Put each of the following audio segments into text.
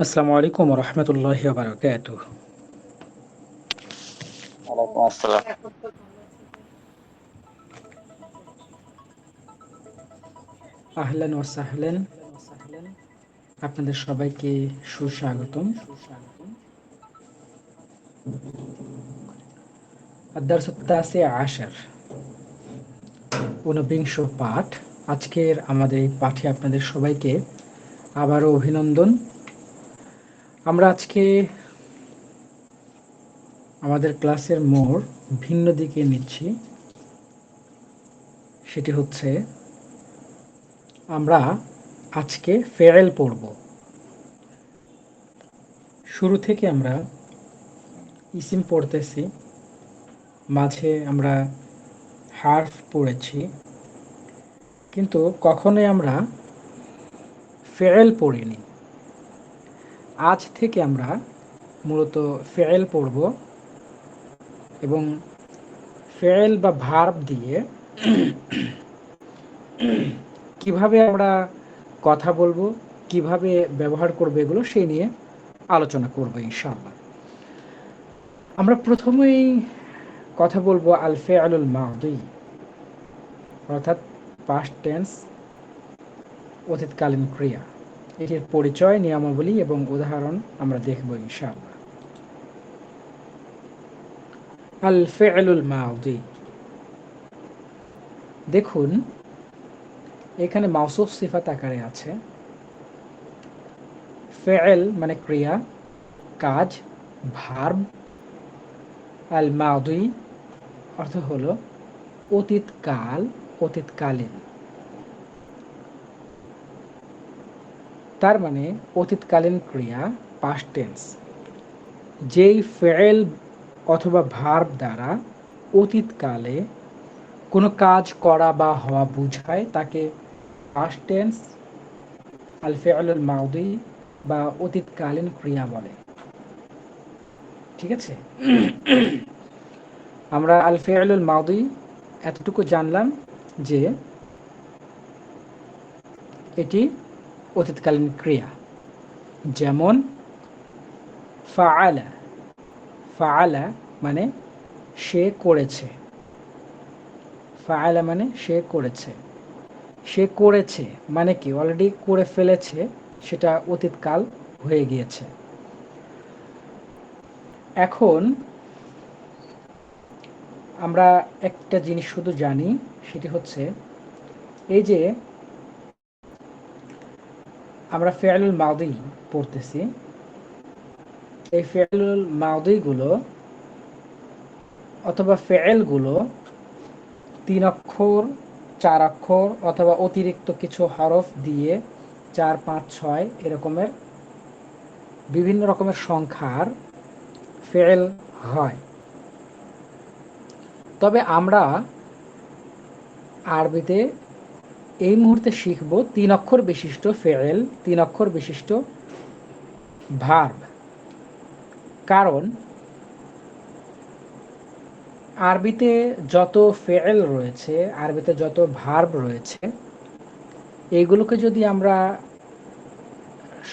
আসসালামু আলাইকুম রহমতুল্লাহি বারাকাতুহ। ওয়ালাইকুম আসসালাম। আহলান ওয়া সাহলান, আপনাদের সবাইকে সুস্বাগতম। আদ-দারস আত-তাসি আশার, ঊনবিংশ পাঠ। আজকের আমাদের এই পাঠে আপনাদের সবাইকে আবারও অভিনন্দন। আমরা আজকে আমাদের ক্লাসের মোড় ভিন্ন দিকে নিচ্ছি। সেটি হচ্ছে আমরা আজকে ফেয়েল পড়ব। শুরু থেকে আমরা ইসিম পড়তেছি, মাঝে আমরা হার্ফ পড়েছি, কিন্তু কখনোই আমরা ফেয়েল পড়িনি। আজ থেকে আমরা মূলত ফেয়েল পড়ব এবং ফেয়েল বা ভার্ব দিয়ে কিভাবে আমরা কথা বলবো, কিভাবে ব্যবহার করব, এগুলো সেই নিয়ে আলোচনা করব ইনশাআল্লাহ। আমরা প্রথমেই কথা বলবো আল ফেআলুল মাদি, অর্থাৎ পাস্ট টেন্স, অতীতকালীন ক্রিয়া। এটির পরিচয়, নিয়মাবলী এবং উদাহরণ আমরা দেখব ইনশাআল্লাহ। আল ফেআলুল মাদি, দেখুন এখানে মাউসুফ সিফাত আকারে আছে। ফেয়েল মানে ক্রিয়া, কাজ, ভার্ব। আল মাদি অর্থ হলো অতীতকাল, অতীতকালীন। তার মানে অতীতকালীন ক্রিয়া, পাস্ট টেন্স। যেই ফেয়েল অথবা ভার্ব দ্বারা অতীতকালে কোনো কাজ করা বা হওয়া বোঝায় তাকে পাস্ট টেন্স, আল ফেআলুল মাদি বা অতীতকালীন ক্রিয়া বলে। ঠিক আছে, আমরা আল ফেআলুল মাদি এতটুকু জানলাম যে এটি অতীতকালীন ক্রিয়া। যেমন ফাআলা, ফাআলা মানে সে করেছে, ফাআলা মানে সে করেছে। সে করেছে মানে কি, অলরেডি করে ফেলেছে, সেটা অতীতকাল হয়ে গিয়েছে। এখন আমরা একটা জিনিস শুধু জানি, সেটি হচ্ছে এই যে আমরা ফেআলুল মাদি পড়তেছি, এই ফেআলুল মাদিগুলো অথবা ফেয়েলগুলো 3 অক্ষর, 4 অক্ষর অথবা অতিরিক্ত কিছু হরফ দিয়ে 4, 5, 6 এরকমের বিভিন্ন রকমের সংখ্যার ফেয়েল হয়। তবে আমরা আরবিতে এই মুহূর্তে শিখব 3 অক্ষর বিশিষ্ট ফেয়েল, 3 অক্ষর বিশিষ্ট ভার্ব। কারণ আরবিতে যত ফেয়েল রয়েছে, আরবিতে যত ভার্ব রয়েছে, এইগুলোকে যদি আমরা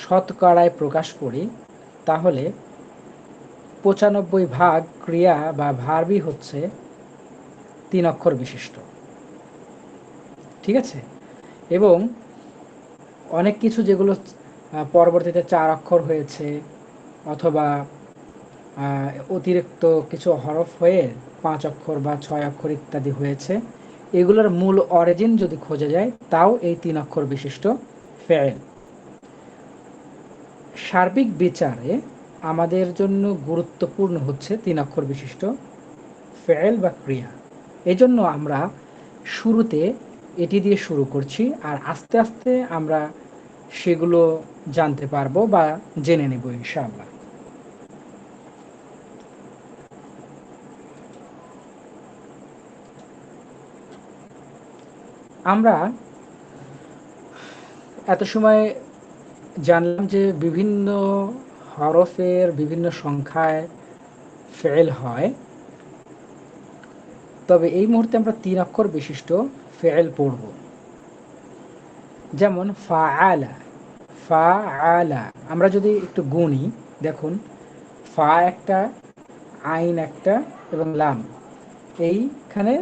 শতকরায় প্রকাশ করি, তাহলে 95 ভাগ ক্রিয়া বা ভার্বই হচ্ছে 3 অক্ষর বিশিষ্ট। ঠিক আছে, এবং অনেক কিছু যেগুলো পরবর্তীতে 4 অক্ষর হয়েছে অথবা অতিরিক্ত কিছু হরফ হয়ে 5 অক্ষর বা 6 অক্ষর ইত্যাদি হয়েছে, এগুলোর মূল অরিজিন যদি খোঁজা যায়, তাও এই 3 অক্ষর বিশিষ্ট ফেয়েল। সার্বিক বিচারে আমাদের জন্য গুরুত্বপূর্ণ হচ্ছে 3 অক্ষর বিশিষ্ট ফেয়েল বা ক্রিয়া। এজন্য আমরা শুরুতে এটি দিয়ে শুরু করছি, আর আস্তে আস্তে আমরা সেগুলো জানতে পারবো বা জেনে নেব ইনশাআল্লাহ। আমরা এত সময় জানলাম যে বিভিন্ন হরফের বিভিন্ন সংখ্যায় ফেল হয়, তবে এই মুহূর্তে আমরা 3 অক্ষর বিশিষ্ট ফেল পড়ব। যেমন ফাআলা, ফাআলা আমরা যদি একটু গুনি, দেখুন ফা একটা, আইন একটা এবং লাম, এইখানে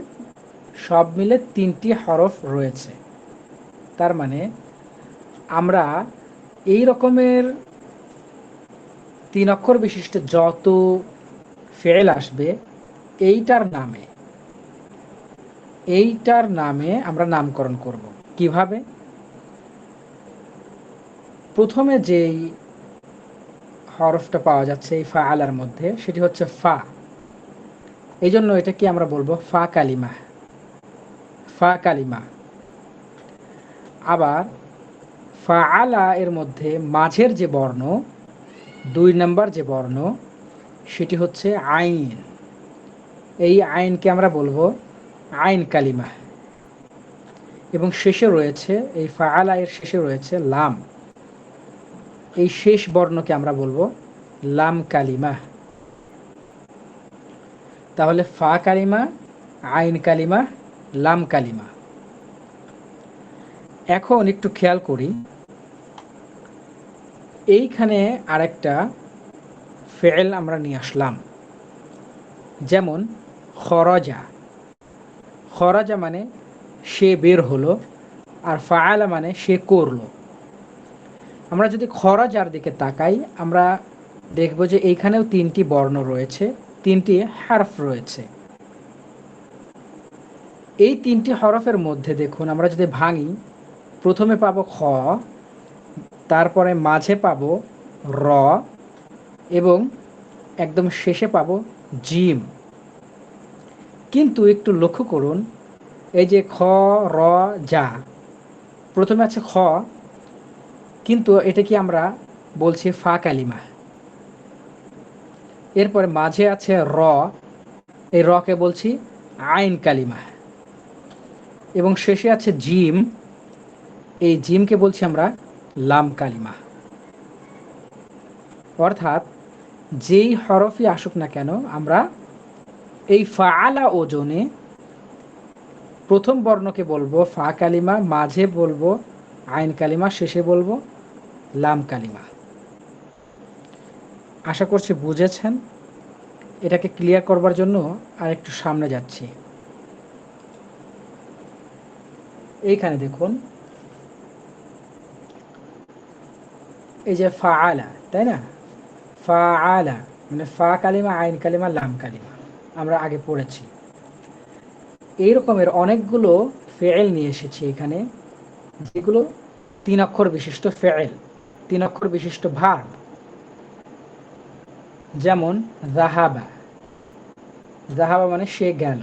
সব মিলে 3টি হরফ রয়েছে। তার মানে আমরা এই রকমের 3 অক্ষর বিশিষ্ট যত ফেল আসবে এইটার নামে আমরা নামকরণ করব। কিভাবে? প্রথমে যেই হরফটা পাওয়া যাচ্ছে এই ফা আলার মধ্যে, সেটি হচ্ছে ফা। এই জন্য এটা কি আমরা বলবো ফা কালিমা, ফা কালিমা। আবার ফা আলা এর মধ্যে মাঝের যে বর্ণ, 2 নম্বর যে বর্ণ, সেটি হচ্ছে আইন। এই আইনকে আমরা বলবো আইন কালিমা। এবং শেষে রয়েছে, এই ফা আলা এর শেষে রয়েছে লাম। এই শেষ বর্ণকে আমরা বলবো লাম কালিমা। তাহলে ফা কালিমা, আইন কালিমা, লাম কালিমা। এখন একটু খেয়াল করি, এইখানে আরেকটা ফেল আমরা নিয়ে আসলাম, যেমন খরজা। খরজা মানে সে বের হলো, আর ফাআলা মানে সে করলো। আমরা যদি খরজার দিকে তাকাই, আমরা দেখব যে এইখানেও 3টি বর্ণ রয়েছে, 3টি হারফ রয়েছে। এই 3টি হরফের মধ্যে দেখুন, আমরা যদি ভাঙি, প্রথমে পাবো খ, তারপরে মাঝে পাবো র, এবং একদম শেষে পাবো জিম। কিন্তু একটু লক্ষ্য করুন, এই যে খ, র, যা, প্রথমে আছে খ, কিন্তু এটা কি আমরা বলছি ফা কালিমা। এরপরে মাঝে আছে র, এই রকে বলছি আইন কালিমা। এবং শেষে আছে জিম, এই জিমকে বলছি আমরা লাম কালিমা। অর্থাৎ যেই হরফই আসুক না কেন, আমরা এই ফাআলা ওজনে প্রথম বর্ণকে বলবো ফা কালিমা, মাঝে বলবো আইন কালিমা, শেষে বলবো লাম কালিমা। আশা করছি বুঝেছেন। এটাকে ক্লিয়ার করবার জন্য আর একটু সামনে যাচ্ছি। এইখানে দেখুন, এই যে ফাআলা, তাই না? ফাআলা মানে ফা কালিমা, আইন কালিমা, লাম কালিমা, আমরা আগে পড়েছি। এই রকমের অনেকগুলো ফেল নিয়ে এসেছি এখানে, যেগুলো 3 অক্ষর বিশিষ্ট ফেল, 3 অক্ষর বিশিষ্ট ভার্ব। যেমন জাহাবা, জাহাবা মানে সে গেল।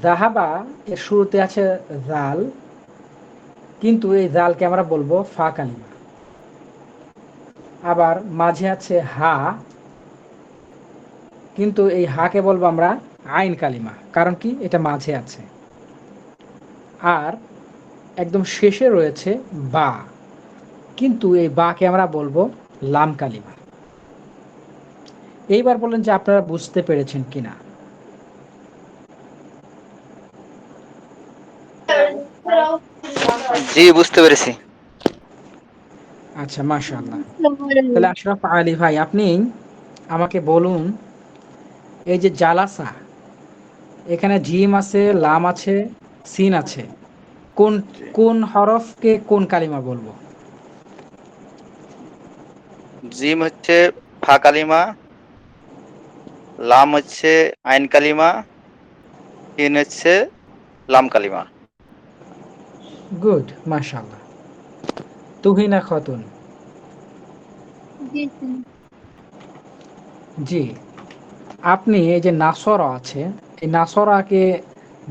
জাহাবা এর শুরুতে আছে জাল, কিন্তু এই জালকে আমরা বলবো ফা কালিমা। আবার মাঝে আছে হা, কিন্তু এই হাকে বলবো আমরা আইন কালিমা, কারণ কি এটা মাঝে আছে। আর একদম শেষে রয়েছে বা, কিন্তু এই বাকে আমরা বলবো লাম কালিমা। এইবার বলেন যে আপনারা বুঝতে পেরেছেন কিনা। জি, বুঝতে পেরেছি। আচ্ছা, মাশাআল্লাহ। তাহলে আশরাফ আলী ভাই, আপনি আমাকে বলুন, এই যে জালাসা, এখানে জিম আছে, লাম আছে, সিন আছে, কোন জি। কোন হরফকে কোন কালিমা বলবো? জিম হচ্ছে ফা কালিমা, লাম হচ্ছে আইন কালিমা, সিন হচ্ছে লাম কালিমা। গুড, মাশাআল্লাহ। তুহিনা খাতুন। জি স্যার। জি, আপনি এই যে নাসরা আছে, এই নাসরাকে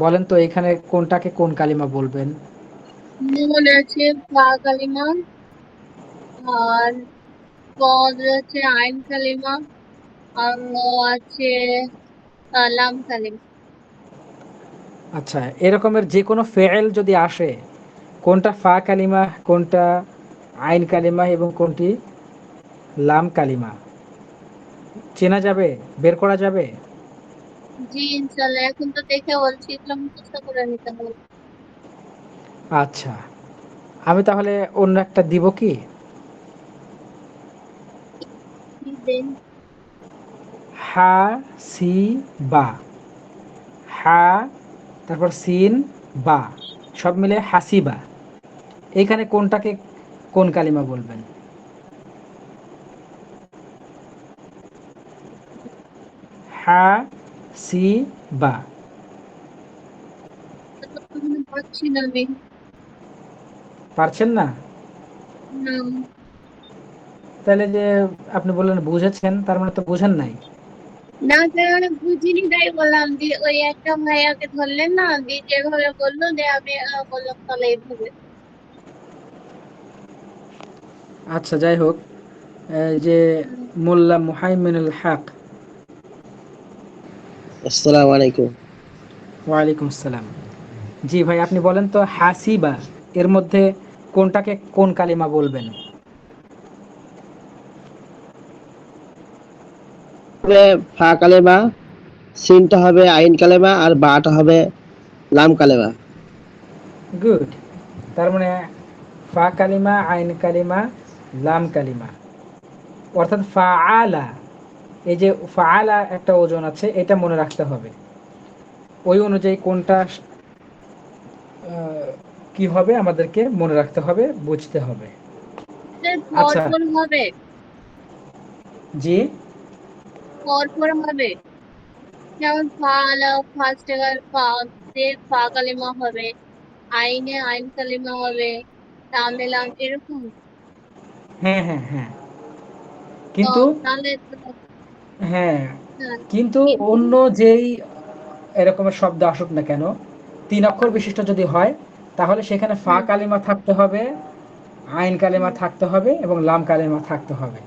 বলেন তো এখানে কোনটাকে কোন কালিমা বলবেন? নুন আছে ফা কালিমা, আর কদ আছে আইন কালিমা, আর র আছে লাম কালিমা। আচ্ছা, এরকমের যে কোনো ফেল যদি আসে, কোনটা ফা কালিমা, কোনটা আইন কালিমা এবং কোনটি লাম কালিমা চেনা যাবে, বের করা যাবে? জি ইনশাল্লাহ, এখন তো দেখে বলছি, এগুলো মুখস্থ করে নিতে হবে। আচ্ছা, আমি তাহলে অন্য একটা দিব কি? দিন। হা সি বা, হা তারপর সিন বা, সব মিলে হাসিবা। এইখানে কোনটাকে কোন কালিমা বলবেন? হা সি বা। পাচ্ছি না আমি। পারছেন না? না, তাহলে যে আপনি বললেন বুঝেছেন, তার মানে তো বুঝেন নাই। না স্যার, আমি বুঝিনি তাই বললাম। দিয়ে ওই একটা ভাইয়াকে ধরলেন না, দিয়ে যেভাবে বললো দিয়ে আমি বললাম তাহলে এইভাবে। আচ্ছা, যাই হোক, এই যে হুম, মোল্লা মুহাইমিনুল হক। আসসালামু আলাইকুম। ওয়ালাইকুম আসসালাম। জি ভাই, আপনি বলেন তো হাসিবা এর মধ্যে কোনটাকে কোন কালিমা বলবেন? হবে ফা কালেমা, সিনটা হবে আইন কালেমা, আর বাটা হবে লাম কালেমা। গুড। তার মানে ফা কালিমা, আইন কালিমা, লাম কালিমা, অর্থাৎ ফাআলা। এই যে ফাআলা একটা ওজন আছে, এটা মনে রাখতে হবে। ওই অনুযায়ী কোনটা কি হবে আমাদেরকে মনে রাখতে হবে, বুঝতে হবে। স্যার আচ্ছা। পরপর হবে, জি। পরপর হবে। যেমন ফা আলা ফার্স্ট ফা দিয়ে ফা কালিমা হবে, আইনে আইন কালিমা হবে, লামে লাম এরকম। হ্যাঁ, হ্যাঁ, হ্যাঁ, তো কিন্তু তাহলে হ্যাঁ, হ্যাঁ, কিন্তু কিন্তু অন্য যেই এরকমের শব্দ আসুক না কেন, ৩ অক্ষর বিশিষ্ট যদি হয়, তাহলে সেখানে ফা হুম, কালিমা থাকতে হবে, আইন কালিমা হুম, থাকতে হবে এবং লাম কালিমা থাকতে হবে।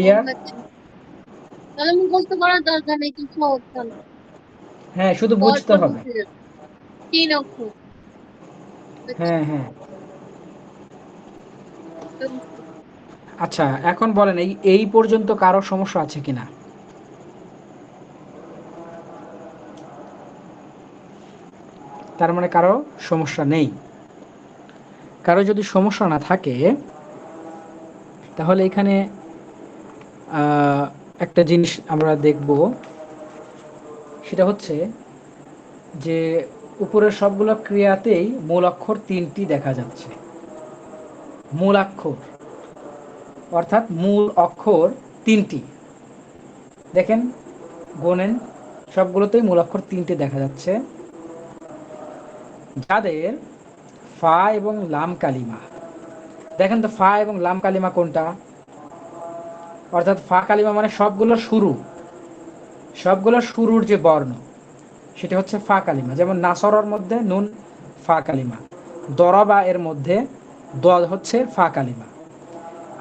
ও ক্লিয়ার? আচ্ছা, তাহলে মুখস্থ করার দরকার নেই, কিছু হচ্ছে না। হ্যাঁ, শুধু বুঝতে পরপর হবে। বুঝতে যাবে, 3 অক্ষর। আচ্ছা, হ্যাঁ, হ্যাঁ। এটা বুঝতে পারছি। আচ্ছা, এখন বলেন এই এই পর্যন্ত কারো সমস্যা আছে কিনা? তার মানে কারো সমস্যা নেই। কারো যদি সমস্যা না থাকে, তাহলে এখানে একটা জিনিস আমরা দেখব, সেটা হচ্ছে যে উপরের সবগুলো ক্রিয়াতেই মূল অক্ষর ৩টি দেখা যাচ্ছে। মূলাক্ষর, অর্থাৎ মূল অক্ষর ৩টি। দেখেন, গোনেন, সবগুলোতেই মূল অক্ষর ৩টি দেখা যাচ্ছে, যাদের ফা এবং লাম কালিমা। দেখেন তো ফা এবং লাম কালিমা কোনটা? অর্থাৎ ফা কালিমা মানে সবগুলো শুরুর যে বর্ণ, সেটা হচ্ছে ফা কালিমা। যেমন নাসরর মধ্যে নুন ফা কালিমা, দরবা এর মধ্যে দল হচ্ছে ফা কালিমা।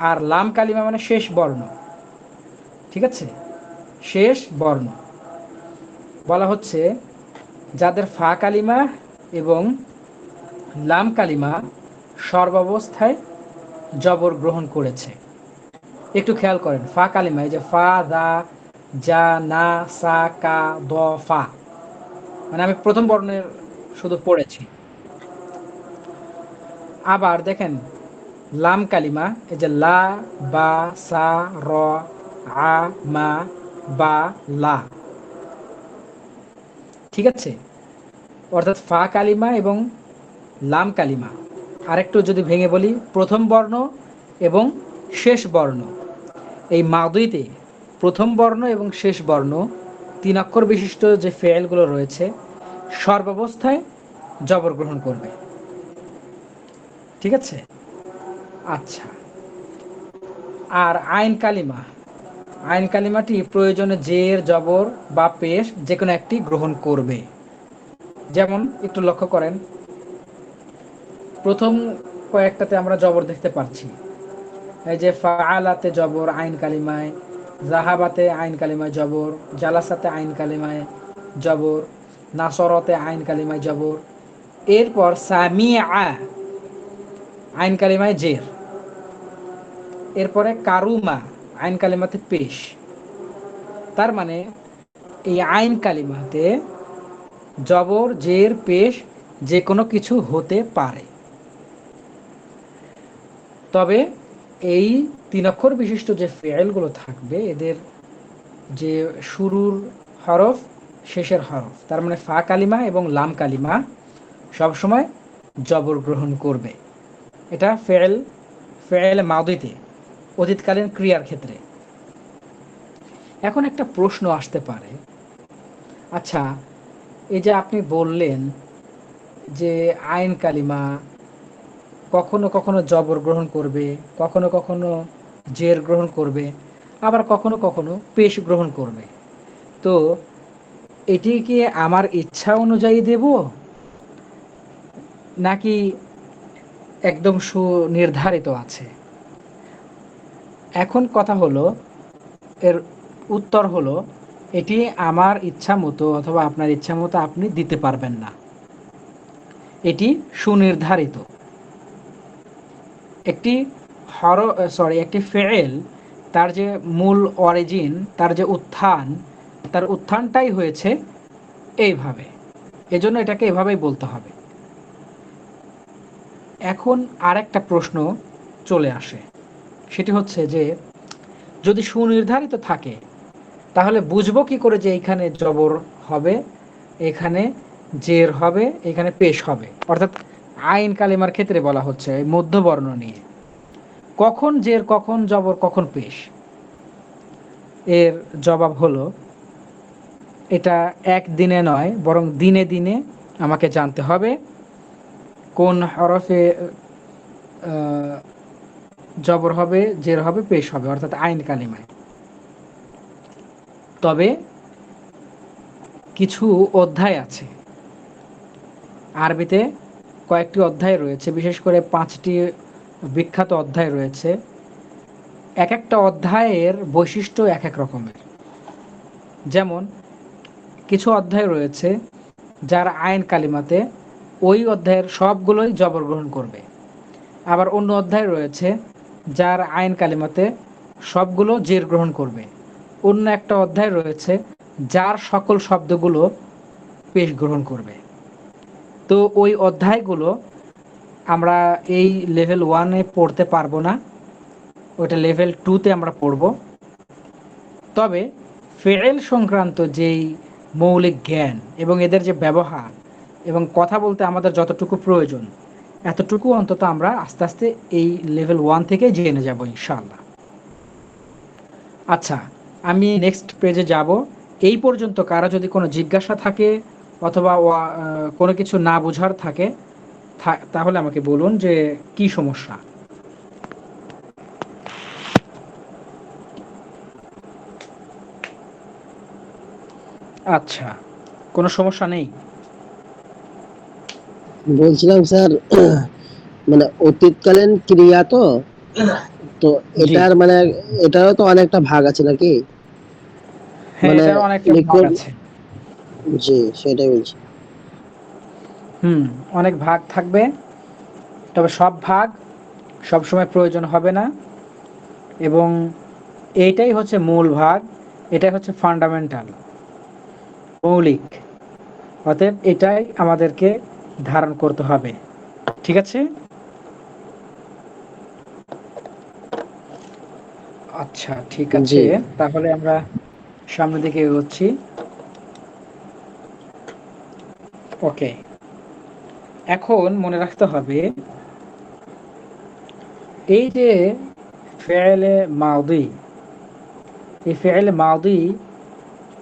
আর লাম কালিমা মানে শেষ বর্ণ। ঠিক আছে, শেষ বর্ণ বলা হচ্ছে যাদের ফা কালিমা এবং লাম কালিমা সর্বাবস্থায় জবর গ্রহণ করেছে। একটু খেয়াল করেন, ফা কালিমা, এই যে ফা, দা, জা, না, সা, কা, দ, ফা, মানে আমি প্রথম বর্ণের শুধু পড়েছি। আবার দেখেন লাম কালিমা, এই যে লা, বা, সা, র, আ, মা, বা, লা। ঠিক আছে, অর্থাৎ ফা কালিমা এবং লাম কালিমা। আরেকটু যদি ভেঙে বলি, প্রথম বর্ণ এবং শেষ বর্ণ, এই মাদুইতে প্রথম বর্ণ এবং শেষ বর্ণ ৩ অক্ষর বিশিষ্ট যে ফেলগুলো রয়েছে সর্বাবস্থায় জবর গ্রহণ করবে। ঠিক আছে। আচ্ছা, আর আইন কালিমা, আইন কালিমাটি প্রয়োজনে জের, জবর বা পেশ যে কোনো একটি গ্রহণ করবে। যেমন একটু লক্ষ্য করেন, প্রথম কয়েকটাতে আমরা জবর দেখতে পাচ্ছি। এই যে ফাআলাতে জবর আইন কালিমায়, জাহাবাতে আইন কালিমায় জবর, জালাসাতে আইন কালিমায় জবর, নাসরতে আইন কালিমায় জবর। এরপর সামিআ আইন কালিমায় জের, এরপরে কারুমা আইন কালিমাতে পেশ। তার মানে এই আইন কালিমাতে জবর, জের, পেশ যে কোনো কিছু হতে পারে। তবে এই 3 অক্ষর বিশিষ্ট যে ফেয়েলগুলো থাকবে এদের যে শুরুর হরফ শেষের হরফ, তার মানে ফা কালিমা এবং লাম কালিমা সবসময় জবর গ্রহণ করবে। এটা ফেয়েল মাদিতে, অতীতকালীন ক্রিয়ার ক্ষেত্রে। এখন একটা প্রশ্ন আসতে পারে, আচ্ছা এই যে আপনি বললেন যে আইন কালিমা কখনো কখনো জবর গ্রহণ করবে, কখনো কখনো জের গ্রহণ করবে, আবার কখনো কখনো পেশ গ্রহণ করবে, তো এটি কি আমার ইচ্ছা অনুযায়ী দেব, নাকি একদম সুনির্ধারিত আছে? এখন কথা হলো, এর উত্তর হলো, এটি আমার ইচ্ছা মতো অথবা আপনার ইচ্ছা মতো আপনি দিতে পারবেন না। এটি সুনির্ধারিত। একটি একটি ফেয়েল, তার যে মূল অরিজিন, তার যে উত্থান, তার উত্থানটাই হয়েছে এইভাবে, এজন্য এটাকে এভাবেই বলতে হবে। এখন আরেকটা প্রশ্ন চলে আসে, সেটি হচ্ছে যে যদি সুনির্ধারিত থাকে তাহলে বুঝবো কি করে যে এইখানে জবর হবে, এখানে জের হবে, এখানে পেশ হবে? অর্থাৎ আইন কালিমার ক্ষেত্রে বলা হচ্ছে এই মধ্যবর্ণ নিয়ে, কখন জের, কখন জবর, কখন পেশ। এর জবাব হলো, এটা একদিনে নয় বরং দিনে দিনে আমাকে জানতে হবে কোন হরফে জবর হবে, জের হবে, পেশ হবে, অর্থাৎ আইন কালিমায়। তবে কিছু অধ্যায় আছে, আরবিতে কয়েকটি অধ্যায় রয়েছে, বিশেষ করে 5টি বিখ্যাত অধ্যায় রয়েছে। এক একটা অধ্যায়ের বৈশিষ্ট্য এক এক রকমের। যেমন কিছু অধ্যায় রয়েছে যার আইন কালিমাতে ওই অধ্যায়ের সবগুলোই জবর গ্রহণ করবে, আবার অন্য অধ্যায় রয়েছে যার আইন কালিমাতে সবগুলো জের গ্রহণ করবে, অন্য একটা অধ্যায় রয়েছে যার সকল শব্দগুলো পেশ গ্রহণ করবে। তো ওই অধ্যায়গুলো আমরা এই লেভেল 1-এ পড়তে পারবো না, ওটা লেভেল 2-তে আমরা পড়ব। তবে ফেয়েল সংক্রান্ত যেই মৌলিক জ্ঞান এবং এদের যে ব্যবহার এবং কথা বলতে আমাদের যতটুকু প্রয়োজন, এতটুকু অন্তত আমরা আস্তে আস্তে এই লেভেল 1 থেকে জেনে যাব ইনশাআল্লাহ। আচ্ছা, আমি নেক্সট পেজে যাব। এই পর্যন্ত কারো যদি কোনো জিজ্ঞাসা থাকে অথবা কোনো কিছু না বোঝার থাকে তাহলে আমাকে বলুন যে কি সমস্যা। আচ্ছা, কোনো সমস্যা নেই? বলছিলাম স্যার, মানে অতীতকালীন ক্রিয়া তো তো জি, এটার মানে এটারও তো অনেকটা ভাগ আছে নাকি? হ্যাঁ, মানে এটার অনেকটা ভাগ লিকুইড, আছে। জি সেটাই বলছি। অনেক ভাগ থাকবে, তবে সব ভাগ সবসময় প্রয়োজন হবে না, এবং এইটাই হচ্ছে মূল ভাগ, এটাই হচ্ছে ফান্ডামেন্টাল, মৌলিক। অতএব এটাই আমাদেরকে ধারণ করতে হবে। ঠিক আছে? আচ্ছা, ঠিক জি আছে, তাহলে আমরা সামনের দিকে এগোচ্ছি। ওকে, এখন মনে রাখতে হবে এই যে ফেয়েলে মাদি, এই ফেয়েলে মাদি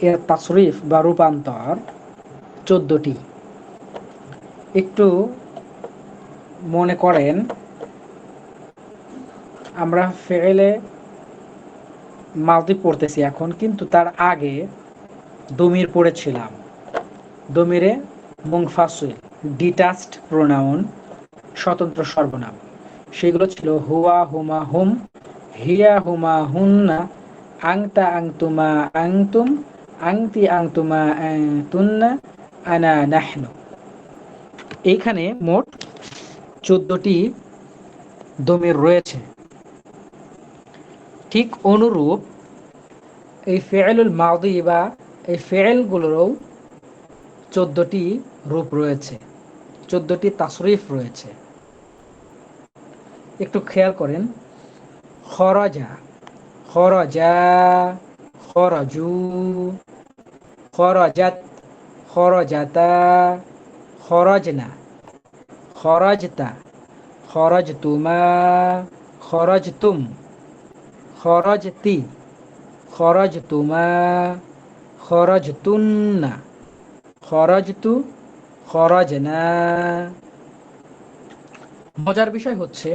এর তাসরিফ বা রূপান্তর 14টি। একটু মনে করেন, আমরা ফেয়েলে মাদি পড়তেছি এখন, কিন্তু তার আগে দমির পড়েছিলাম। দমিরে মুনফাসিল, ডিটাচড প্রোনাউন, স্বতন্ত্র সর্বনাম, সেগুলো ছিল হুয়া হুমা হুম, হিয়া হুমা হুন্না, আংতা আংতুমা আংতুম, আংতি আংতুমা আংতুন্না, আনা নাহনু। এইখানে মোট 14টি দমির রয়েছে। ঠিক অনুরূপ এই ফেয়েলুল মাদি বা এই ফেয়েলগুলোরও 14টি রূপ রয়েছে, 14টি তাসরিফ রয়েছে। একটু খেয়াল করেন, খরজা, খরজা, খরজু, খরজাত, খরজাতা, খরজনা, খরজতা, খরজতুমা, খরজতুম, খরজতি, খরজতুমা, খরজতুন্না, খরজতু, খরজনা। মজার বিষয় হচ্ছে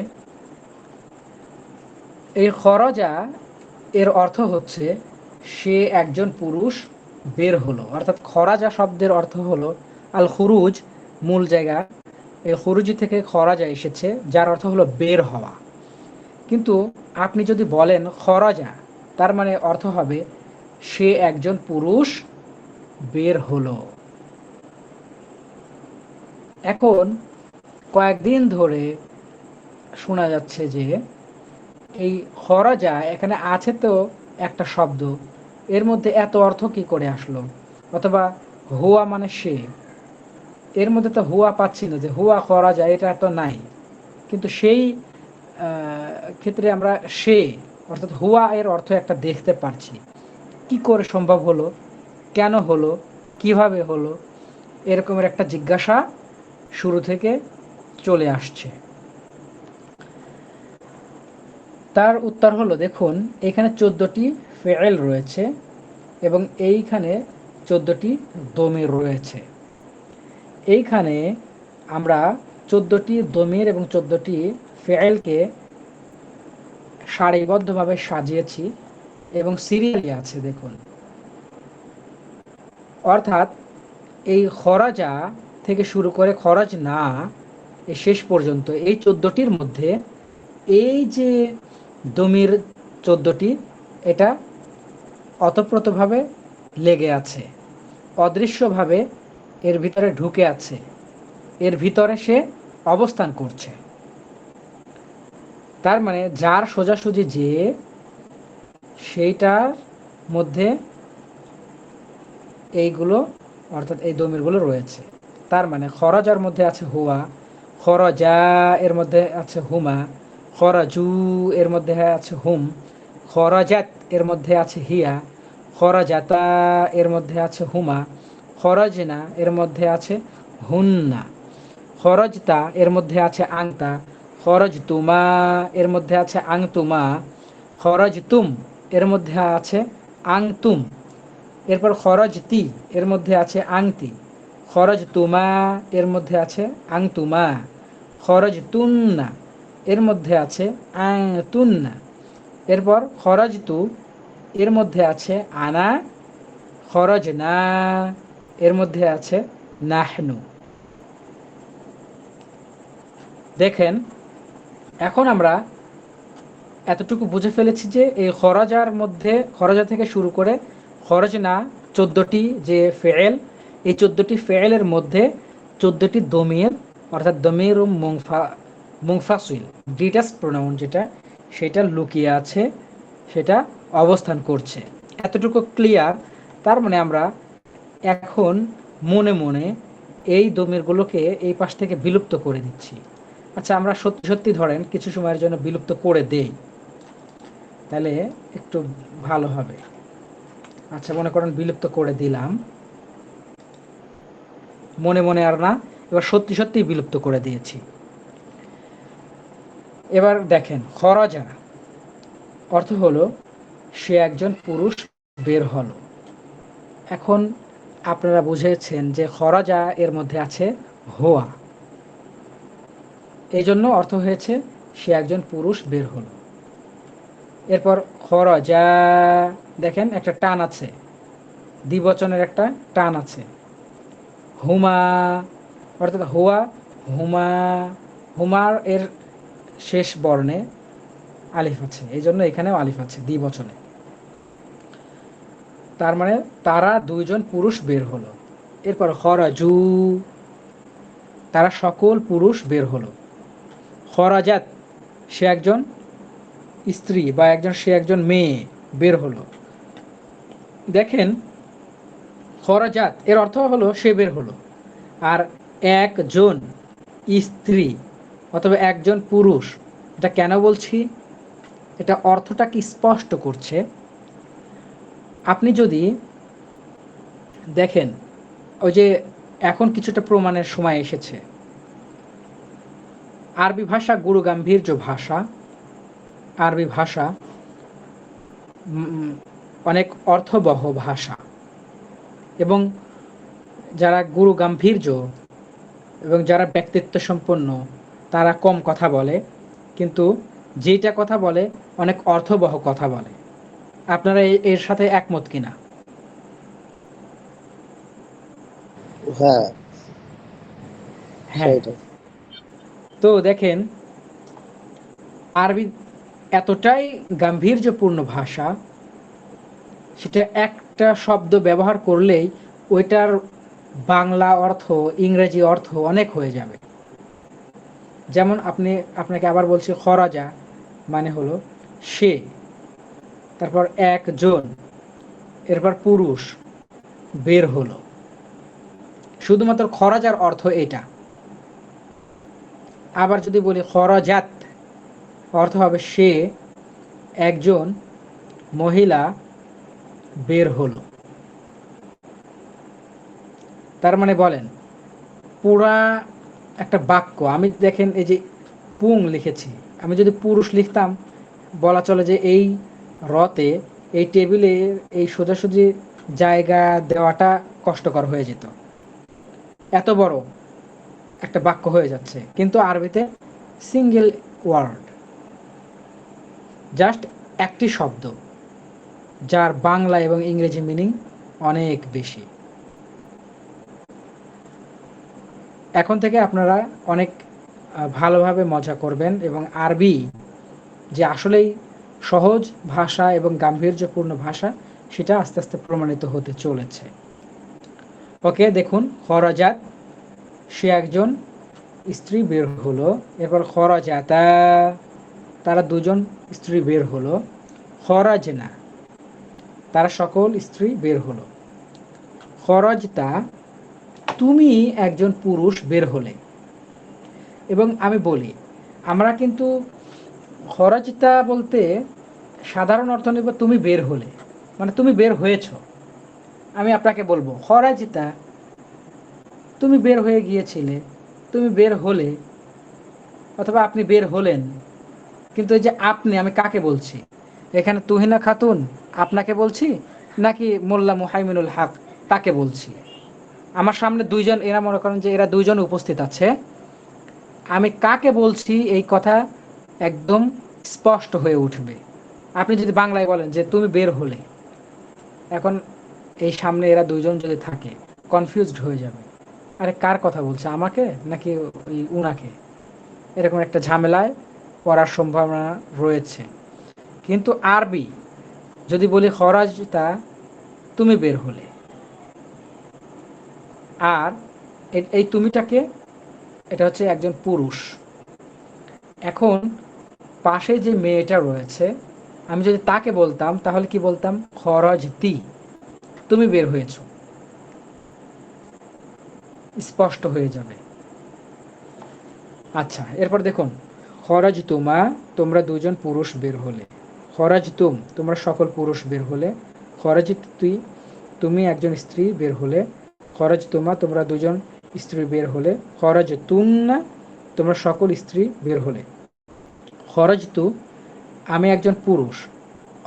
এই খরজা এর অর্থ হচ্ছে সে একজন পুরুষ বের হলো, অর্থাৎ খরাজা শব্দের অর্থ হলো আল খুরুজ, মূল জায়গা এই খুরুজি থেকে খরাজা এসেছে, যার অর্থ হলো বের হওয়া। কিন্তু আপনি যদি বলেন খরাজা, তার মানে অর্থ হবে সে একজন পুরুষ বের হলো। এখন কয়েকদিন ধরে শোনা যাচ্ছে যে এই খরাজা এখানে আছে তো একটা শব্দ, এর মধ্যে এত অর্থ কি করে আসলো, অথবা হুয়া মানে সে, এর মধ্যে তো হুয়া পাচ্ছি না, যে হুয়া খরাজা এটা তো নাই, কিন্তু সেই ক্ষেত্রে আমরা সে অর্থাৎ হুয়া এর অর্থ একটা দেখতে পারছি। কি করে সম্ভব হলো, কেন হলো, কিভাবে হলো, এরকমের একটা জিজ্ঞাসা শুরু থেকে চলে আসছে। তার উত্তর হলো, দেখুন এখানে 14টি ফেয়েল রয়েছে এবং এইখানে 14টি দমির রয়েছে। এইখানে আমরা 14টি দমির এবং 14টি ফেয়েলকে সারিবদ্ধভাবে সাজিয়েছি এবং সিরিয়ালি আছে দেখুন। অর্থাৎ এই খরাজা থেকে শুরু করে খরচ না এই শেষ পর্যন্ত এই 14টির মধ্যে এই যে দমির 14টি, এটা অতপ্রতভাবে লেগে আছে, অদৃশ্যভাবে এর ভিতরে ঢুকে আছে, এর ভিতরে সে অবস্থান করছে। তার মানে যার সোজাসুজি যে সেইটার মধ্যে এইগুলো অর্থাৎ এই দমিরগুলো রয়েছে। তার মানে খরাজার মধ্যে আছে হুয়া, খরজা এর মধ্যে আছে হুমা, খরাজু এর মধ্যে আছে হুম, খরজাত এর মধ্যে আছে হিয়া, খরজাতা এর মধ্যে আছে হুমা, খরজনা এর মধ্যে আছে হুন্না, খরজতা এর মধ্যে আছে আংতা, খরজতুমা এর মধ্যে আছে আংতুমা, খরজতুম এর মধ্যে আছে আংতুম, এরপর খরজতি এর মধ্যে আছে আংতি, খরজতুমা এর মধ্যে আছে আংতুমা, খরজতুন্না এর মধ্যে আছে আংতুন্না, এরপর খরজতু এর মধ্যে আছে আনা, খরজনা এর মধ্যে আছে নাহনু। দেখেন এখন আমরা এতটুকু বুঝে ফেলেছি যে এই খরজার মধ্যে, খরজা থেকে শুরু করে খরজনা 14টি যে ফেয়েল, এই 14টি ফেয়েলের মধ্যে 14টি দমির অর্থাৎ দমির ও মুংফাসিল ডিটাচ প্রোনাউন যেটা, সেটা লুকিয়ে আছে, সেটা অবস্থান করছে। এতটুকু ক্লিয়ার। তার মানে আমরা এখন মনে মনে এই দমিরগুলোকে এই পাশ থেকে বিলুপ্ত করে দিচ্ছি। আচ্ছা আমরা সত্যি সত্যি ধরেন কিছু সময়ের জন্য বিলুপ্ত করে দেই, তাহলে একটু ভালো হবে। আচ্ছা মনে করেন বিলুপ্ত করে দিলাম, মনে মনে আর না, এবার সত্যি সত্যি বিলুপ্ত করে দিয়েছি। এবার দেখেন খরজা অর্থ হলো সে একজন পুরুষ বের হলো। এখন আপনারা বুঝেছেন যে খরজা এর মধ্যে আছে হোয়া, এই জন্য অর্থ হয়েছে সে একজন পুরুষ বের হলো। এরপর খরজা, দেখেন একটা টান আছে, দ্বিবচনের একটা টান আছে। হুমা অর্থাৎ হুয়া, হুমা, হুমার এর শেষ বর্ণে আলিফ আছে, এই জন্য এখানেও আলিফ আছে দ্বিবচনে। তার মানে তারা দুইজন পুরুষ বের হলো। এরপর খরাজু, তারা সকল পুরুষ বের হলো। খরাজাত, সে একজন স্ত্রী বা সে একজন মেয়ে বের হলো। দেখেন খরাজাত এর অর্থ হলো সে বের হলো, আর একজন স্ত্রী অথবা একজন পুরুষ, এটা কেন বলছি, এটা অর্থটা কি স্পষ্ট করছে। আপনি যদি দেখেন, ওই যে এখন কিছুটা প্রমাণের সময় এসেছে। আরবি ভাষা গুরুগাম্ভীর্য ভাষা। আরবি ভাষা অনেক অর্থবহ ভাষা, এবং যারা গুরুগাম্ভীর্য এবং যারা ব্যক্তিত্ব সম্পন্ন তারা কম কথা বলে, কিন্তু যেটা কথা বলে অনেক অর্থবহ কথা বলে। আপনারা এর সাথে একমত কিনা? হ্যাঁ, হ্যাঁ। সেইটাই। তো দেখেন, আরবি এতটাই গাম্ভীর্যপূর্ণ ভাষা, সেটা একটা শব্দ ব্যবহার করলেই ওইটার বাংলা অর্থ, ইংরেজি অর্থ অনেক হয়ে যাবে। যেমন আপনাকে আবার বলছি, খরাজা মানে হলো সে, তারপর একজন, এরপর পুরুষ বের হলো। শুধুমাত্র খরাজার অর্থ এটা। আবার যদি বলি খরাজাত, অর্থ হবে সে, একজন মহিলা বের হলো। তার মানে বলেন, পুরা একটা বাক্য, আমি দেখেন এই যে পুং লিখেছি, আমি যদি পুরুষ লিখতাম, বলা চলে যে এই রতে, এই টেবিলে এই সোজাসুজি জায়গা দেওয়াটা কষ্টকর হয়ে যেত, এত বড় একটা বাক্য হয়ে যাচ্ছে। কিন্তু আরবিতে সিঙ্গেল ওয়ার্ড, জাস্ট একটি শব্দ, যার বাংলা এবং ইংরেজি মিনিং অনেক বেশি। এখন থেকে আপনারা অনেক ভালোভাবে মজা করবেন, এবং আরবি যে আসলেই সহজ ভাষা এবং গাম্ভীর্যপূর্ণ ভাষা, সেটা আস্তে আস্তে প্রমাণিত হতে চলেছে। ওকে, দেখুন, খরাজাত সে একজন স্ত্রী বের হলো। এরপর খরাজাতা তারা দুজন স্ত্রী বের হলো। খরাজনা তারা সকল স্ত্রী বের হলো। খরজতা তুমি একজন পুরুষ বের হলে। এবং আমি বলি, আমরা কিন্তু খরজতা বলতে সাধারণ অর্থ নেব তুমি বের হলে, মানে তুমি বের হয়েছ। আমি আপনাকে বলবো খরাজিতা তুমি বের হয়ে গিয়েছিলে, তুমি বের হলে, অথবা আপনি বের হলেন। কিন্তু এই যে আপনি, আমি কাকে বলছি এখানে? তুহিনা খাতুন আপনাকে বলছি, নাকি মোল্লা মুহাইমিনুল হক তাকে বলছি? আমার সামনে দুইজন, এরা মনে করেন যে এরা দুইজন উপস্থিত আছে, আমি কাকে বলছি এই কথা একদম স্পষ্ট হয়ে উঠবে। আপনি যদি বাংলায় বলেন যে তুমি বের হলে, এখন এই সামনে এরা দুইজন যদি থাকে, কনফিউজড হয়ে যাবে, আরে কার কথা বলছে, আমাকে নাকি ওই উনাকে? এরকম একটা ঝামেলায় পড়ার সম্ভাবনা রয়েছে। কিন্তু আরবি যদি বলি খরাজতা তুমি বের হলে, আর এই তুমিটাকে, এটা হচ্ছে একজন পুরুষ। এখন পাশে যে মেয়েটা রয়েছে, আমি যদি তাকে বলতাম তাহলে কি বলতাম? খরজতি তুমি বের হয়েছো, স্পষ্ট হয়ে যাবে। আচ্ছা, এরপর দেখুন, খরজ তুমা তোমরা দুজন পুরুষ বের হলে। খরজ তুম তোমরা সকল পুরুষ বের হলে। খরজ তুই তুমি একজন স্ত্রী বের হলে। খরজ তুমা তোমরা দুজন স্ত্রী বের হলে। খরজ তুন্না তোমরা সকল স্ত্রী বের হলে। খরজ তু আমি একজন পুরুষ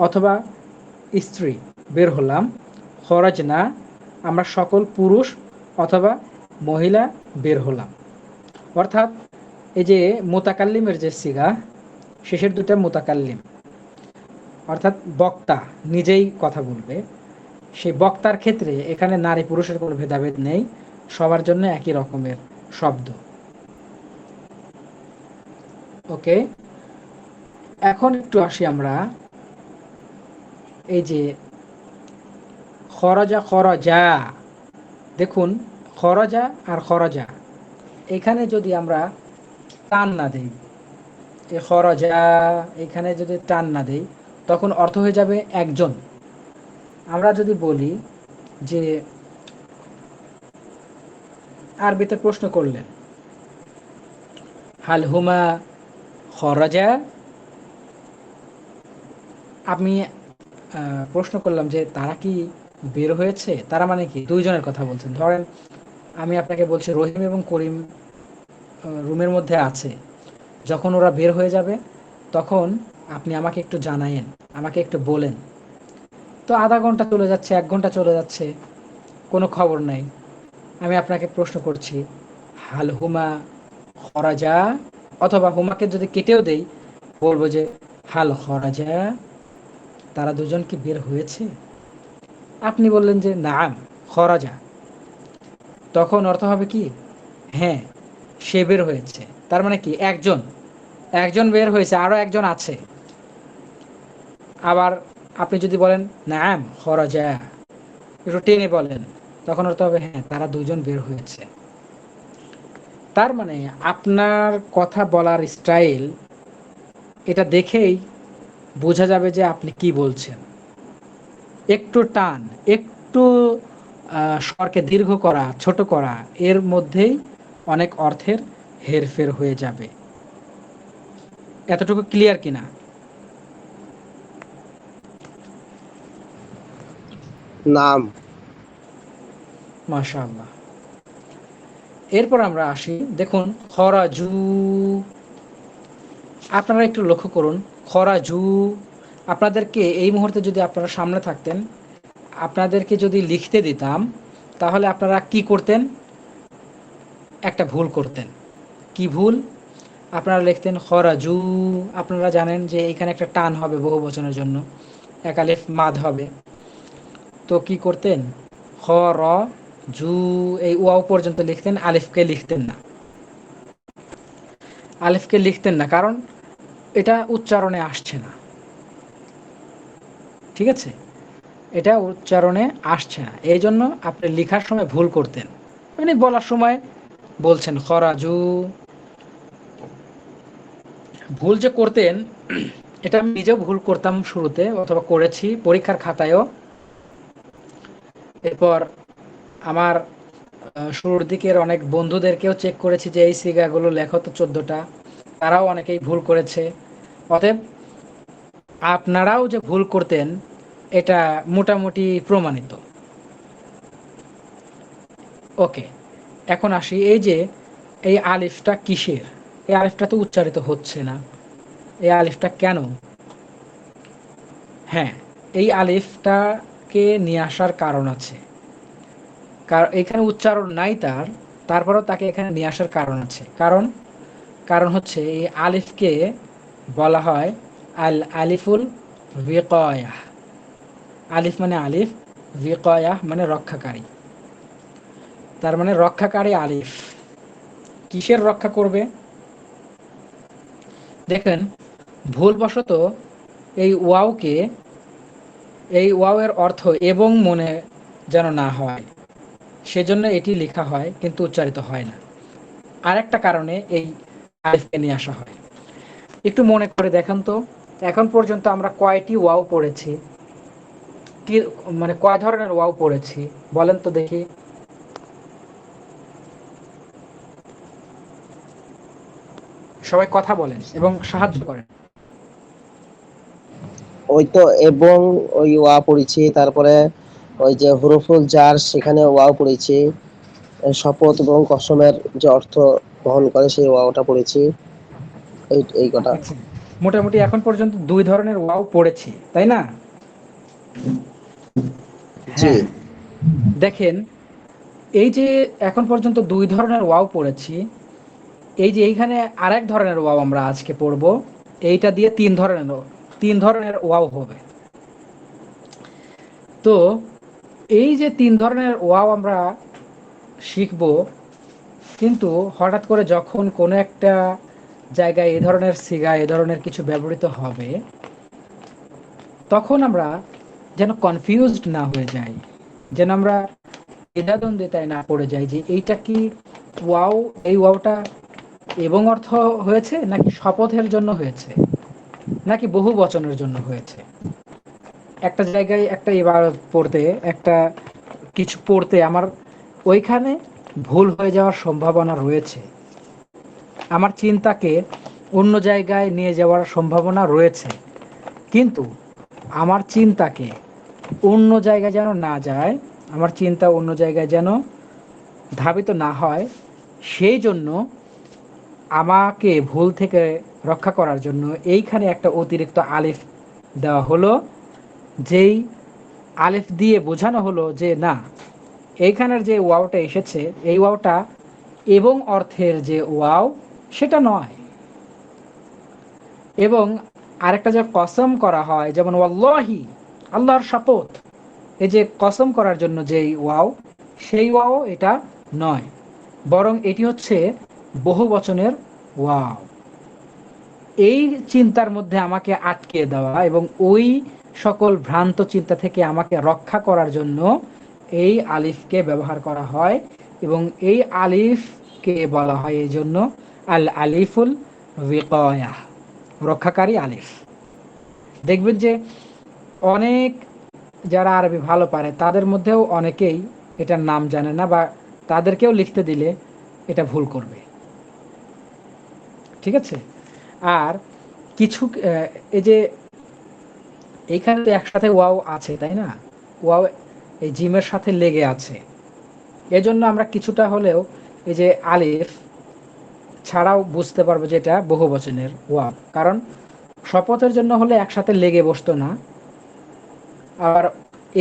অথবা স্ত্রী বের হলাম। খরজ না আমরা সকল পুরুষ অথবা মহিলা বের হলাম। অর্থাৎ এই যে মোতাকাল্লিমের যে সিগা, শেষের দুটা মোতাকাল্লিম, অর্থাৎ বক্তা নিজেই কথা বলবে, সেই বক্তার ক্ষেত্রে এখানে নারী পুরুষের কোনো ভেদাভেদ নেই, সবার জন্য একই রকমের শব্দ। ওকে, এখন একটু আসি আমরা এই যে খরজা খরজা। দেখুন, খরজা আর খরজা, এখানে যদি আমরা টান না দেই, এ খরজা এখানে যদি টান না দেই, তখন অর্থ হয়ে যাবে একজন। আমরা যদি বলি যে আরবিতে প্রশ্ন করলেন, হাল হুমা খরজা, আমি প্রশ্ন করলাম যে তারা কি বের হয়েছে, তারা মানে কি দুইজনের কথা বলছেন। ধরেন আমি আপনাকে বলছি রহিম এবং করিম রুমের মধ্যে আছে, যখন ওরা বের হয়ে যাবে তখন আপনি আমাকে একটু জানায়েন, আমাকে একটু বলেন। তো আধা ঘন্টা চলে যাচ্ছে, 1 ঘন্টা চলে যাচ্ছে, কোনো খবর নাই। আমি আপনাকে প্রশ্ন করছি হাল হুমা খরাজা, অথবা হুমাকে যদি কেটেও দেই বলবো যে হাল খরাজা, তারা দুজন কি বের হয়েছে? আপনি বললেন যে নাম খরাজা, তখন অর্থ হবে কি হ্যাঁ সে বের হয়েছে। তার মানে কি একজন একজন বের হয়েছে, আরো একজন আছে। আবার আপনি যদি বলেন নাম খরাজা, একটু টেনে বলেন, তখন অর্থ হবে হ্যাঁ তারা দুজন বের হয়েছে। তার মানে আপনার কথা বলার স্টাইল, এটা দেখেই বোঝা যাবে যে আপনি কি বলছেন। একটু টান, একটু স্বরকে দীর্ঘ করা, ছোট করা, এর মধ্যেই অনেক অর্থের হেরফের হয়ে যাবে। এতটুকু ক্লিয়ার কিনা? নাম। মাশাআল্লাহ। এরপর আমরা আসি, দেখুন খরাজু, আপনারা একটু লক্ষ্য করুন খরাজু। আপনাদেরকে এই মুহূর্তে যদি আপনারা সামনে থাকতেন, আপনাদেরকে যদি লিখতে দিতাম, তাহলে আপনারা কি করতেন? একটা ভুল করতেন। কি ভুল? আপনারা লিখতেন খরাজু। আপনারা জানেন যে এখানে একটা টান হবে বহু বচনের জন্য, এক আলিফ মাদ হবে। তো কি করতেন? খ র জু, এই ওয়াও পর্যন্ত লিখতেন, আলিফকে লিখতেন না। আলিফকে লিখতেন না কারণ এটা উচ্চারণে আসছে না। ঠিক আছে, এটা উচ্চারণে আসছে না, এই জন্য আপনি লেখার সময় ভুল করতেন। মানে বলার সময় বলছেন খরাজু, ভুল যে করতেন এটা আমি নিজেও ভুল করতাম শুরুতে, অথবা করেছি পরীক্ষার খাতায়ও। এরপর আমার শুরুর দিকের অনেক বন্ধুদেরকেও চেক করেছি যে এই সিগাগুলো লেখো তো 14টা, তারাও অনেকেই ভুল করেছে। অতএব আপনারাও যে ভুল করতেন এটা মোটামুটি প্রমাণিত। ওকে, এখন আসি এই যে এই আলিফটা কিসের? এই আলিফটা তো উচ্চারিত হচ্ছে না, এই আলিফটা কেন? হ্যাঁ, এই আলিফটাকে নিয়ে আসার কারণ আছে। কারণ এখানে উচ্চারণ নাই তার, তারপরেও তাকে এখানে নিয়ে আসার কারণ আছে। কারণ কারণ হচ্ছে এই আলিফকে বলা হয় আল আলিফুল বিকয়াহ। আলিফ মানে আলিফ, বিকয়াহ মানে রক্ষাকারী। তার মানে রক্ষাকারী আলিফ। কিসের রক্ষা করবে? দেখেন ভুলবশত এই ওয়াওকে, এই ওয়াওয়ের অর্থ এবং মনে যেন না হয়, সেজন্য এটি লেখা হয় কিন্তু উচ্চারিত হয় না। আরেকটা কারণে এই আলিফকে নিয়ে আসা হয়। একটু মনে করে দেখেন তো, এখন পর্যন্ত আমরা কয়টি ওয়াও পড়েছি? কি মানে কয় ধরনের ওয়াও পড়েছি বলেন তো দেখি? সবাই কথা বলেন এবং সাহায্য করেন। ওই তো এবং, ওই ওয়া পড়েছি, তারপরে ওই যে হুরুফুল জার সেখানে ওয়াও পড়েছি, শপথ এবং কসমের যে অর্থ বহন করে সেই ওয়াওটা পড়েছি, এই কথা। আচ্ছা, মোটামুটি এখন পর্যন্ত 2 ধরনের ওয়াও পড়েছি, তাই না? জি। হ্যাঁ, দেখেন এই যে এখন পর্যন্ত 2 ধরনের ওয়াও পড়েছি, এই যে এইখানে আরেক ধরনের ওয়াও আমরা আজকে পড়ব, এইটা দিয়ে 3 ধরনের ওয়াও হবে। তো এই যে 3 ধরনের ওয়াও আমরা শিখব, কিন্তু হঠাৎ করে যখন কোনো একটা জায়গায় এই ধরনের সিগা, এ ধরনের কিছু ব্যবহৃত হবে, তখন আমরা যেন কনফিউজড না হয়ে যাই, যেন আমরা দ্বিধাদ্বন্দ্বিতায় না পড়ে যাই যে এইটা কি ওয়াও, এই ওয়াওটা এবং অর্থ হয়েছে নাকি শপথের জন্য হয়েছে নাকি বহু বচনের জন্য হয়েছে। একটা জায়গায় একটা ইবারত পড়তে, একটা কিছু পড়তে আমার ওইখানে ভুল হয়ে যাওয়ার সম্ভাবনা রয়েছে, আমার চিন্তাকে অন্য জায়গায় নিয়ে যাওয়ার সম্ভাবনা রয়েছে। কিন্তু আমার চিন্তাকে অন্য জায়গায় যেন না যায়, আমার চিন্তা অন্য জায়গায় যেন ধাবিত না হয়, সেই জন্য আমাকে ভুল থেকে রক্ষা করার জন্য এইখানে একটা অতিরিক্ত আলিফ দেওয়া হলো, যেই আলিফ দিয়ে বোঝানো হলো যে না, এইখানের যে ওয়াওটা এসেছে এই ওয়াওটা এবং অর্থের যে ওয়াও সেটা নয়। এবং আরেকটা যে কসম করা হয়, যেমন ওয়াল্লাহি, আল্লাহর শপথ, এই যে কসম করার জন্য যেই ওয়াও, সেই ওয়াও এটা নয়, বরং এটি হচ্ছে বহু বচনের ওয়াও। এই চিন্তার মধ্যে আমাকে আটকে দেওয়া এবং ওই সকল ভ্রান্ত চিন্তা থেকে আমাকে রক্ষা করার জন্য এই আলিফকে ব্যবহার করা হয়, এবং এই আলিফকে বলা হয় এই জন্য আল আলিফুল উইকায়া, রক্ষাকারী আলিফ। দেখবেন যে অনেক যারা আরবি ভালো পারে তাদের মধ্যেও অনেকেই এটার নাম জানে না, বা তাদেরকেও লিখতে দিলে এটা ভুল করবে। ঠিক আছে? আর কিছু এই যে এইখানে তো একসাথে ওয়াও আছে, তাই না? ওয়াও এই জিমের সাথে লেগে আছে, এজন্য আমরা কিছুটা হলেও এই যে আলিফ ছাড়াও বুঝতে পারবো যে এটা বহু বচনের ওয়াও, কারণ শপথের জন্য হলে একসাথে লেগে বসতো না, আবার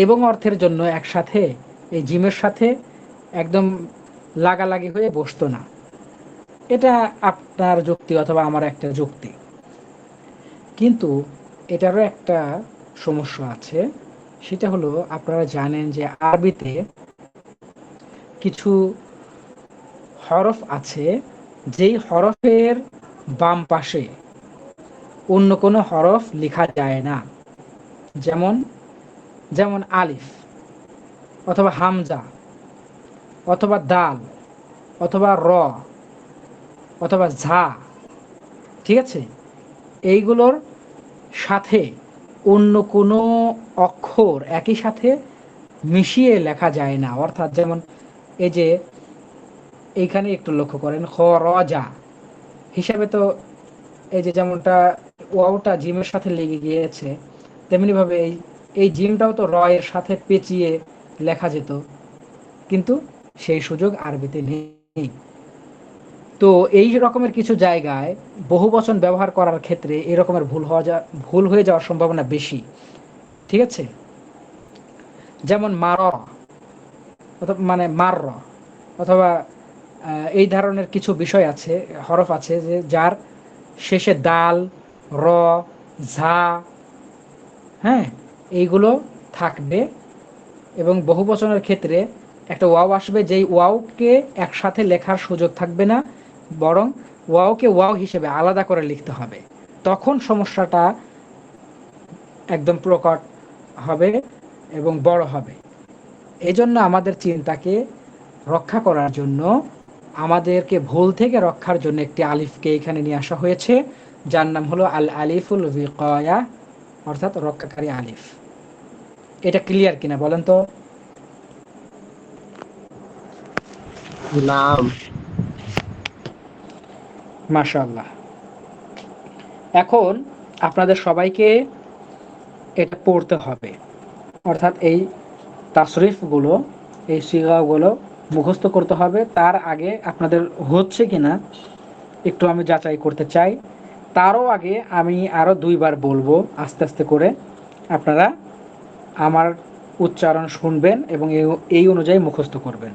এবং অর্থের জন্য একসাথে এই জিমের সাথে একদম লাগালাগি হয়ে বসতো না। এটা আপনার যুক্তি অথবা আমার একটা যুক্তি, কিন্তু এটারও একটা সমস্যা আছে। সেটা হলো, আপনারা জানেন যে আরবিতে কিছু হরফ আছে যেই হরফের বাম পাশে অন্য কোনো হরফ লেখা যায় না, যেমন যেমন আলিফ অথবা হামজা অথবা দাল অথবা র অথবা ঝা। ঠিক আছে? এইগুলোর সাথে অন্য কোনো অক্ষর একই সাথে মিশিয়ে লেখা যায় না। অর্থাৎ যেমন এই যে এইখানে একটু লক্ষ্য করেন, খ র যা হিসাবে তো এই যে যেমনটা ওয়াওটা জিমের সাথে লেগে গিয়েছে, তেমনিভাবে এই এই জিমটাও তো র এর সাথে পেঁচিয়ে লেখা যেত, কিন্তু সেই সুযোগ আরবিতে নেই। তো এই রকমের কিছু জায়গায় বহু বচন ব্যবহার করার ক্ষেত্রে এই রকমের ভুল হয়ে যাওয়ার সম্ভাবনা বেশি। ঠিক আছে? যেমন মার, অথবা মানে মার, অথবা এই ধরনের কিছু বিষয় আছে, হরফ আছে যে যার শেষে দাল, র, ঝা, হ্যাঁ, এইগুলো থাকবে, এবং বহু বচনের ক্ষেত্রে একটা ওয়াও আসবে, যেই ওয়াওকে একসাথে লেখার সুযোগ থাকবে না, বরং ওয়াওকে ওয়াও হিসেবে আলাদা করে লিখতে হবে। তখন সমস্যাটা একদম প্রকট হবে এবং বড় হবে। এই জন্য আমাদের চিন্তাকে রক্ষা করার জন্য, আমাদেরকে ভুল থেকে রক্ষার জন্য একটি আলিফকে এখানে নিয়ে আসা হয়েছে, যার নাম হলো আল আলিফুল উইকায়া, অর্থাৎ রক্ষাকারী আলিফ। এটা ক্লিয়ার কিনা বলেন তো? নাম মাশাআল্লাহ। এখন আপনাদের সবাইকে এটা পড়তে হবে, অর্থাৎ এই তাসরিফগুলো, এই সিগাগুলো মুখস্থ করতে হবে। তার আগে আপনাদের হচ্ছে কিনা একটু আমি যাচাই করতে চাই। তারও আগে আমি আরও দুইবার বলবো আস্তে আস্তে করে, আপনারা আমার উচ্চারণ শুনবেন এবং এই অনুযায়ী মুখস্থ করবেন।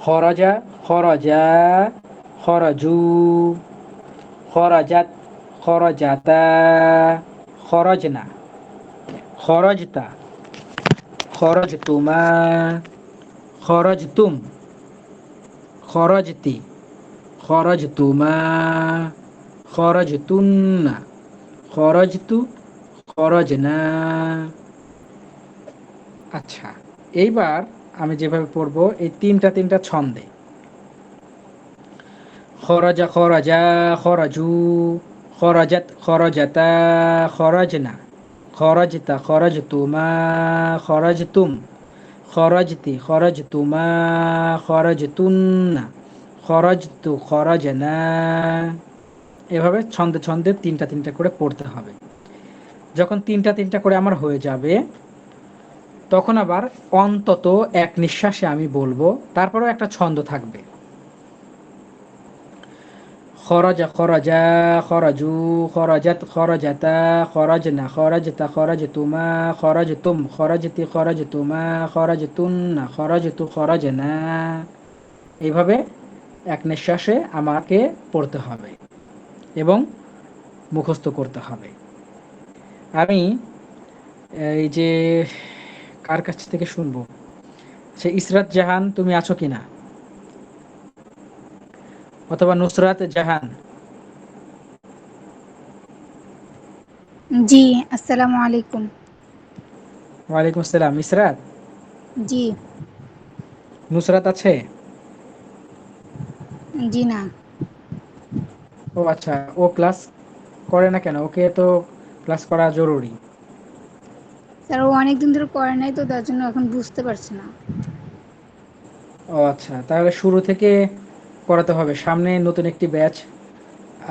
খরাজা, খরাজা, খরাজু, খরাজাত, খরাজাতা, খরজনা, খরজতা, খরজতুমা, খরজতুম, খরজতি, খরজতুমা, খরজতুন্না, খরজতু, খরজনা। আচ্ছা, এইবার আমি যেভাবে পড়বো এই তিনটা ছন্দে, খরজা, খরজা, খরজু, খরজাত, খরজাতা, খরজনা, খরজতা, খরজতুমা, খরজতুম, খরজতি, খরজতুমা, খরজতুন্না, খরজতু, খরজনা। এভাবে ছন্দে ছন্দে তিনটা করে পড়তে হবে। যখন তিনটা তিনটা করে আমার হয়ে যাবে, তখন আবার অন্তত এক নিঃশ্বাসে আমি বলবো, তারপরেও একটা ছন্দ থাকবে। খরাজা খরাজা, খরাজু, খরাজাত, খরাজাতা, খরাজনা, খরাজতা, খরাজতুমা, খরাজতুম, খরাজতি, খরাজতুমা, খরাজতুন্না, খরাজতু, খরাজনা। এইভাবে এক নিঃশ্বাসে আমাকে পড়তে হবে এবং মুখস্থ করতে হবে। আমি এই যে কার কাছ থেকে শুনবো, সে ইসরাত জাহান, তুমি আছো কিনা, অথবা নুসরাত জাহান? জি, আসসালামু আলাইকুম। ওয়ালাইকুম আসসালাম। ইসরাত, জি, নুসরাত আছে? জি না। ও আচ্ছা, ও ক্লাস করে না কেন? ওকে তো ক্লাস করা জরুরি। স্যার ও অনেকদিন ধরে করে নাই তো তার জন্য এখন বুঝতে পারছে না। ও আচ্ছা, তাহলে শুরু থেকে করাতে হবে। সামনে নতুন একটি ব্যাচ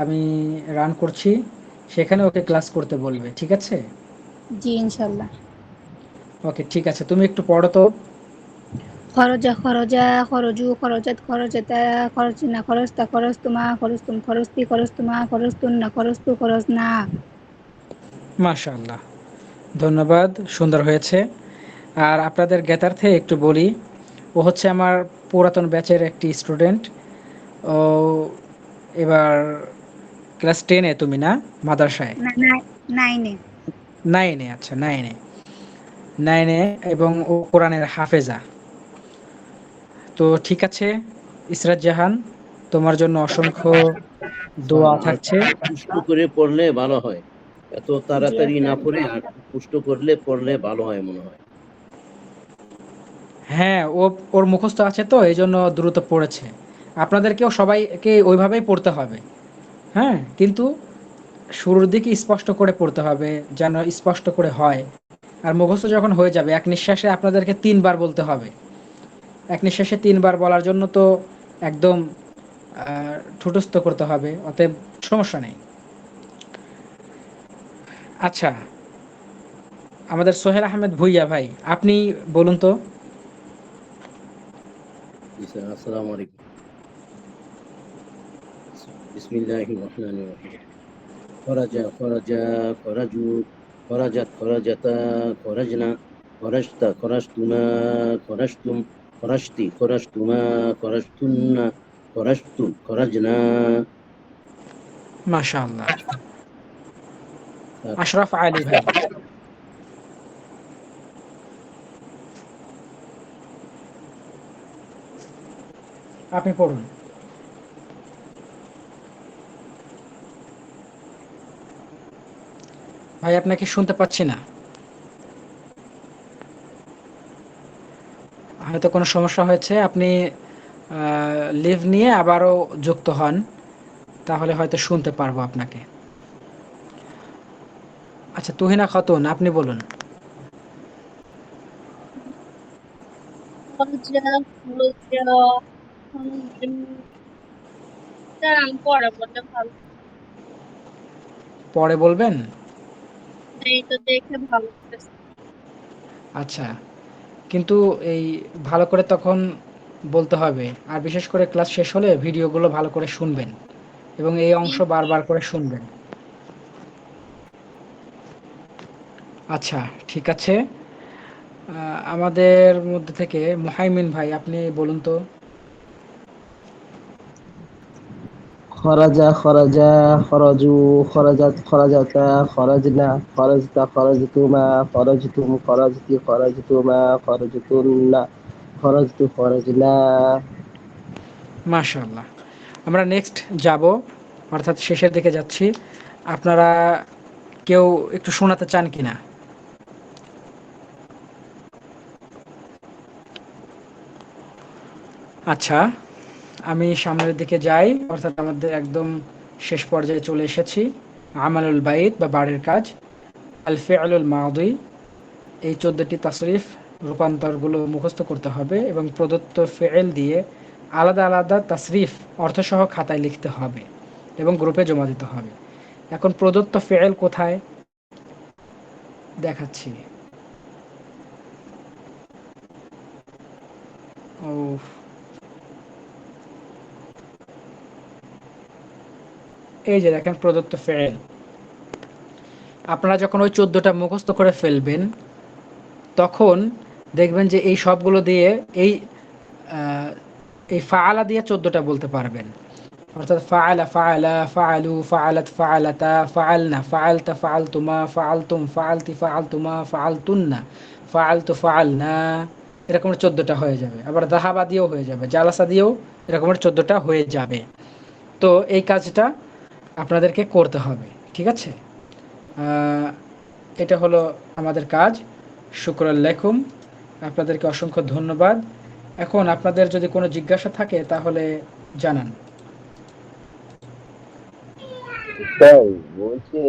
আমি রান করছি, সেখানে ওকে ক্লাস করতে বলবে, ঠিক আছে? জি ইনশাল্লাহ। ওকে, ঠিক আছে, তুমি একটু পড়ো তো। খরজা খরজা, খরজু, খরজাত, খরজাতা, খরজনা, খরজতা, খরজতুমা, খরজতুম, খরজতি, খরজতুমা, খরজতুন্না, খরজতু, খরজনা। মাশাআল্লাহ, ধন্যবাদ, সুন্দর হয়েছে। আর আপনাদের জ্ঞাতার্থে একটু বলি, ও হচ্ছে আমার পুরাতন ব্যাচের একটি স্টুডেন্ট। ও এবার ক্লাস 10-এ, তুমি না, মাদ্রাসায়? না না, নাইনে। 9-এ, আচ্ছা 9-এ, 9-এ, এবং ও কোরআনের হাফেজা। তো ঠিক আছে ইসরাত জাহান, তোমার জন্য অসংখ্য স্যার দোয়া আর থাকছে। পুষ্ট করে পড়লে ভালো হয়, এত জি তাড়াতাড়ি না স্যার। পড়ে আর পুষ্ট করলে পড়লে ভালো হয় মনে হয়। হ্যাঁ, ওর মুখস্থ আছে তো এই জন্য দ্রুত পড়েছে। আপনাদেরকেও সবাইকে ওইভাবেই পড়তে হবে। হ্যাঁ, কিন্তু শুরুর দিকে স্পষ্ট করে পড়তে হবে, যেন স্পষ্ট করে হয়। আর মুখস্থ যখন হয়ে যাবে, এক নিঃশ্বাসে আপনাদেরকে 3 বার বলতে হবে। এক নিঃশ্বাসে 3 বার বলার জন্য তো একদম ঠুটস্থ করতে হবে, অতএব সমস্যা নেই। আচ্ছা, আমাদের সোহেল আহমেদ ভুইয়া ভাই, আপনি বলুন তো। জি স্যার, আসসালামু আলাইকুম। বিসমিল্লাহির রহমানির রহিম। খরাজা খরাজা, খরাজু, খরাজাত, খরাজাতা, খরাজনা, খরাজতা, খরাজতুমা, খরাজতুম, খরাজতি, খরাজতুমা, খরাজতুন্না, খরাজতু, খরাজনা। মাশাআল্লাহ। স্যার আশরাফ আলী ভাই, আপনি পড়ুন। ভাই, আপনাকে শুনতে পাচ্ছি না, হয়তো কোনো সমস্যা হয়েছে। আপনি লিভ নিয়ে আবারও যুক্ত হন, তাহলে হয়তো শুনতে পারবো আপনাকে। আচ্ছা, তুহিনা খাতুন, আপনি বলুন। খরজা, খরজা, খরজু। স্যার আমি পড়া বললে ভালো। পরে বলবেন? এই তো দেখে ভালো লাগতেছে। আচ্ছা, কিন্তু এই ভালো করে তখন বলতে হবে। আর বিশেষ করে ক্লাস শেষ হলে ভিডিওগুলো ভালো করে শুনবেন এবং এই অংশ বারবার করে শুনবেন। আচ্ছা, ঠিক আছে। আমাদের মধ্যে থেকে মুহাইমিন ভাই, আপনি বলুন তো। খরাজা খরাজা, খরজু, খরাজাত, খরাজাতা, খরাজনা, খরজতা, খরজতুমা, খরজতুম, খরজতি, খরজতুমা, খরজতুন্না, খরজতু, খরজনা। মাশাআল্লাহ। আমরা নেক্সট যাব, অর্থাৎ শেষের দিকে যাচ্ছি। আপনারা কেউ একটু শোনাতে চান কিনা? আচ্ছা, আমি সামনের দিকে যাই, অর্থাৎ আমাদের একদম শেষ পর্যায়ে চলে এসেছি। আমালুল বাইত বা বাড়ির কাজ, আল ফিআলুল মাদি, এই 14টি তাসরিফ রূপান্তরগুলো মুখস্থ করতে হবে এবং প্রদত্ত ফেল দিয়ে আলাদা আলাদা তাসরিফ অর্থসহ খাতায় লিখতে হবে এবং গ্রুপে জমা দিতে হবে। এখন প্রদত্ত ফেল কোথায়? দেখাচ্ছি। ও, এই যে দেখেন প্রদত্ত ফেল। আপনারা যখন ওই 14টা মুখস্থ করে ফেলবেন তখন দেখবেন যে এই সবগুলো দিয়ে এই এই ফাআলা দিয়ে 14টা বলতে পারবেন। অর্থাৎ ফাআলা, ফাআলা, ফাআলু, ফাআলাত, ফাআলাতা, ফাআলনা, ফাআলতা, ফাআলতুমা, ফাআলতুম, ফাআলতি, ফাআলতুমা, ফাআলতুন্না, ফাআলতু, ফাআলনা, এরকমের 14টা হয়ে যাবে। আবার যাহাবা দিয়েও হয়ে যাবে, জালাসা দিয়েও এরকমের 14টা হয়ে যাবে। তো এই কাজটা আপনাদেরকে করতে হবে, ঠিক আছে? এটা হলো আমাদের কাজ। শুকরান লাকুম, আপনাদেরকে অসংখ্য ধন্যবাদ। এখন আপনাদের যদি কোনো জিজ্ঞাসা থাকে তাহলে জানান। তাই বলছি